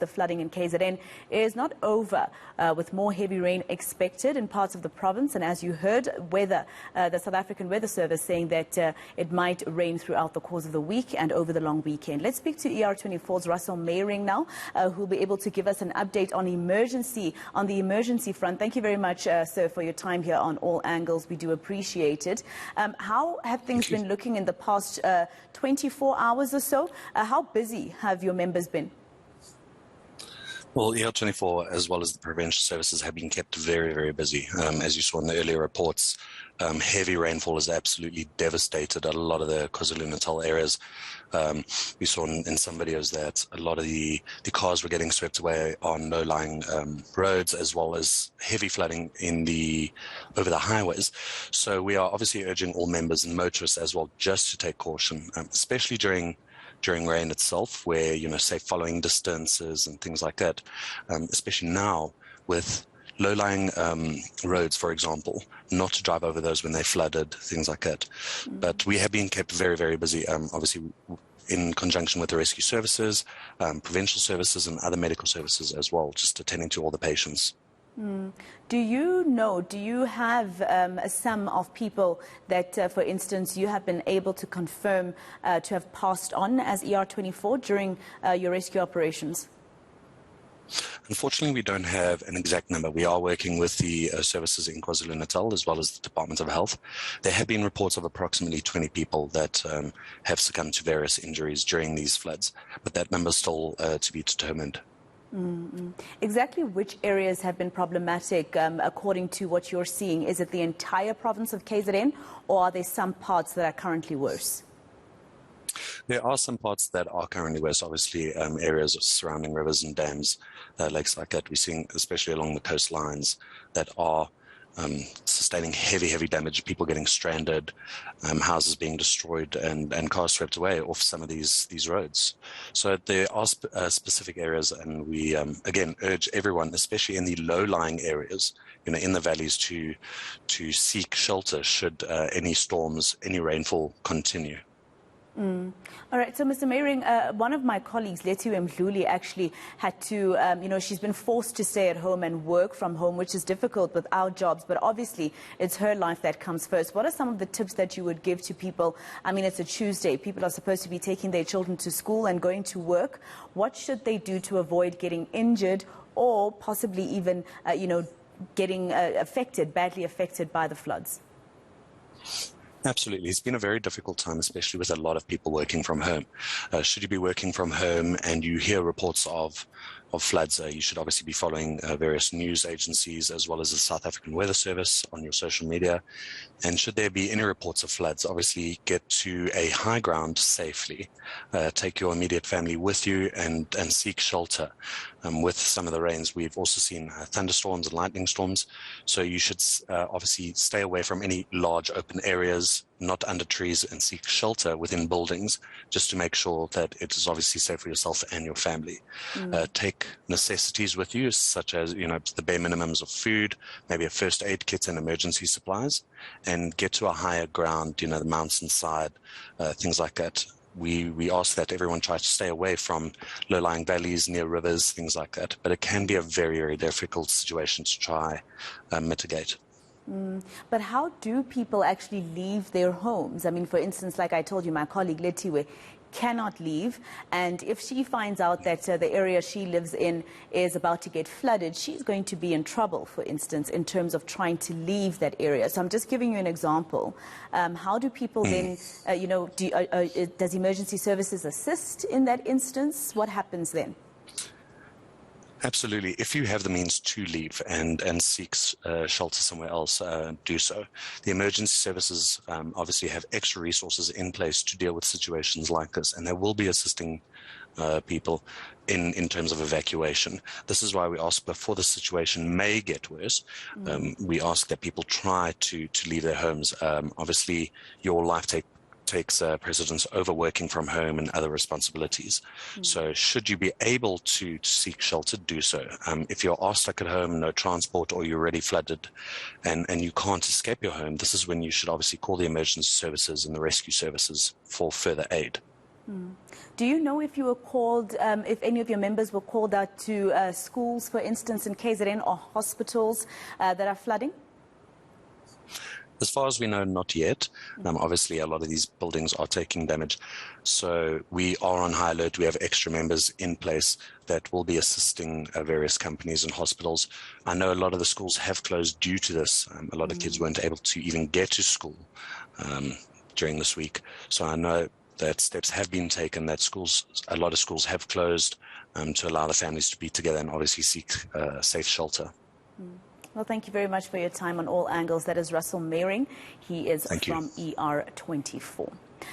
flooding in KZN is not over, with more heavy rain expected in parts of the province. And as you heard, the South African Weather Service saying that it might rain throughout the course of the week and over the long weekend. Let's speak to ER24's Russel Meiring now, who will be able to give us an update on the emergency front. Thank you very much, sir, for your time here on All Angles. We do appreciate it. How have things been looking in the past 24 hours or so? How busy have your members been? Well, ER24 as well as the prevention services have been kept very, very busy. As you saw in the earlier reports, heavy rainfall has absolutely devastated a lot of the Kwa-Zulu Natal areas. We saw in some videos that a lot of the cars were getting swept away on low-lying roads, as well as heavy flooding over the highways. So we are obviously urging all members and motorists as well just to take caution, especially during rain itself, where, safe following distances and things like that, especially now with low-lying roads, for example, not to drive over those when they flooded, things like that. But we have been kept very, very busy, obviously in conjunction with the rescue services, provincial services and other medical services as well, just attending to all the patients. Do you have a sum of people that, for instance, you have been able to confirm to have passed on as ER24 during your rescue operations? Unfortunately, we don't have an exact number. We are working with the services in Kwa-Zulu Natal as well as the Department of Health. There have been reports of approximately 20 people that have succumbed to various injuries during these floods, but that number is still to be determined. Exactly which areas have been problematic according to what you're seeing? Is it the entire province of KZN, or are there some parts that are currently worse? There are some parts that are currently worse, obviously areas surrounding rivers and dams, lakes like that. We're seeing, especially along the coastlines, that are sustaining heavy damage, people getting stranded, houses being destroyed and cars swept away off some of these roads. So there are specific areas, and we again urge everyone, especially in the low-lying areas, in the valleys, to seek shelter should any storms, any rainfall continue. All right. So, Mr. Meiring, one of my colleagues, Lethiwe Mdluli, actually had to, she's been forced to stay at home and work from home, which is difficult with our jobs. But obviously, it's her life that comes first. What are some of the tips that you would give to people? I mean, it's a Tuesday. People are supposed to be taking their children to school and going to work. What should they do to avoid getting injured or possibly even, getting badly affected by the floods? Absolutely. It's been a very difficult time, especially with a lot of people working from home. Should you be working from home and you hear reports of floods, you should obviously be following various news agencies as well as the South African Weather Service on your social media. And should there be any reports of floods, obviously get to a high ground safely. Take your immediate family with you and seek shelter. With some of the rains, we've also seen thunderstorms and lightning storms. So you should obviously stay away from any large open areas, not under trees, and seek shelter within buildings, just to make sure that it is obviously safe for yourself and your family. Take necessities with you, such as, the bare minimums of food, maybe a first aid kit and emergency supplies, and get to a higher ground, the mountainside, things like that. We ask that everyone tries to stay away from low-lying valleys, near rivers, things like that. But it can be a very, very difficult situation to try mitigate. But how do people actually leave their homes? I mean, for instance, like I told you, my colleague Lethiwe cannot leave, and if she finds out that the area she lives in is about to get flooded, she's going to be in trouble, for instance, in terms of trying to leave that area. So I'm just giving you an example. How do people then, does emergency services assist in that instance? What happens then? Absolutely. If you have the means to leave and seek shelter somewhere else, do so. The emergency services obviously have extra resources in place to deal with situations like this, and they will be assisting people in terms of evacuation. This is why we ask, before the situation may get worse, we ask that people try to leave their homes. Obviously, your life takes precedence over working from home and other responsibilities. So should you be able to seek shelter, do so. If you are stuck at home, no transport, or you're already flooded and you can't escape your home, this is when you should obviously call the emergency services and the rescue services for further aid. Do you know if you were called, if any of your members were called out to schools, for instance, in KZN or hospitals that are flooding? As far as we know, not yet. Obviously, a lot of these buildings are taking damage. So we are on high alert. We have extra members in place that will be assisting various companies and hospitals. I know a lot of the schools have closed due to this. A lot of kids weren't able to even get to school during this week. So I know that steps have been taken, that a lot of schools have closed to allow the families to be together and obviously seek safe shelter. Well, thank you very much for your time on All Angles. That is Russel Meiring. He is from ER24.